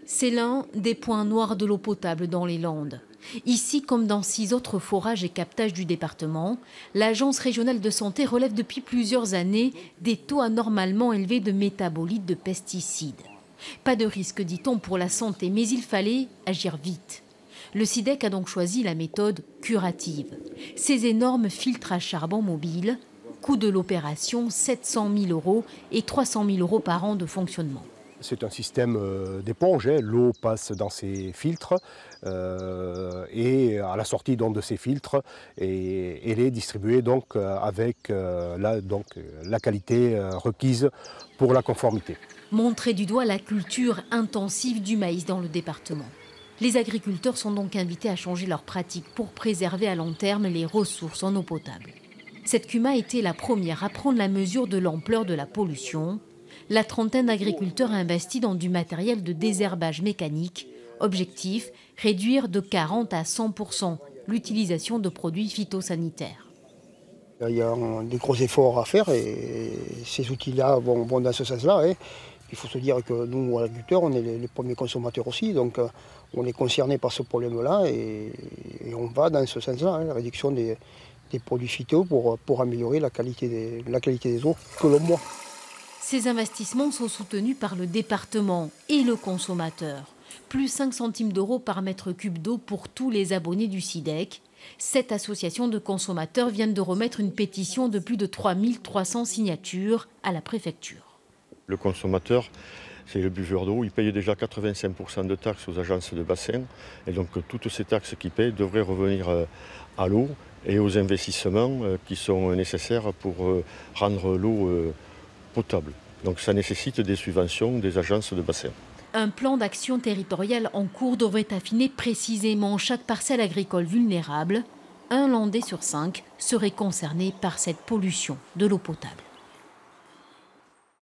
C'est l'un des points noirs de l'eau potable dans les Landes. Ici, comme dans 6 autres forages et captages du département, l'Agence régionale de santé relève depuis plusieurs années des taux anormalement élevés de métabolites de pesticides. Pas de risque, dit-on, pour la santé, mais il fallait agir vite. Le SIDEC a donc choisi la méthode curative. Ces énormes filtres à charbon mobile, coût de l'opération 700 000 € et 300 000 € par an de fonctionnement. C'est un système d'éponge, l'eau passe dans ces filtres et à la sortie donc, de ces filtres, et elle est distribuée donc, avec la qualité requise pour la conformité. Montrer du doigt la culture intensive du maïs dans le département. Les agriculteurs sont donc invités à changer leurs pratiques pour préserver à long terme les ressources en eau potable. Cette CUMA a été la première à prendre la mesure de l'ampleur de la pollution. La trentaine d'agriculteurs a investi dans du matériel de désherbage mécanique. Objectif, réduire de 40 à 100% l'utilisation de produits phytosanitaires. Il y a des gros efforts à faire et ces outils-là vont dans ce sens-là. Il faut se dire que nous, agriculteurs, on est les premiers consommateurs aussi, donc on est concernés par ce problème-là et on va dans ce sens-là, la réduction des produits phyto pour améliorer la qualité des eaux que l'on boit. Ces investissements sont soutenus par le département et le consommateur. Plus 5 centimes d'euros par mètre cube d'eau pour tous les abonnés du SIDEC. Cette association de consommateurs vient de remettre une pétition de plus de 3300 signatures à la préfecture. Le consommateur, c'est le buveur d'eau, il paye déjà 85% de taxes aux agences de bassin. Et donc toutes ces taxes qu'il paye devraient revenir à l'eau et aux investissements qui sont nécessaires pour rendre l'eau potable. Donc ça nécessite des subventions des agences de bassin. Un plan d'action territorial en cours devrait affiner précisément chaque parcelle agricole vulnérable. Un Landais sur 5 serait concerné par cette pollution de l'eau potable.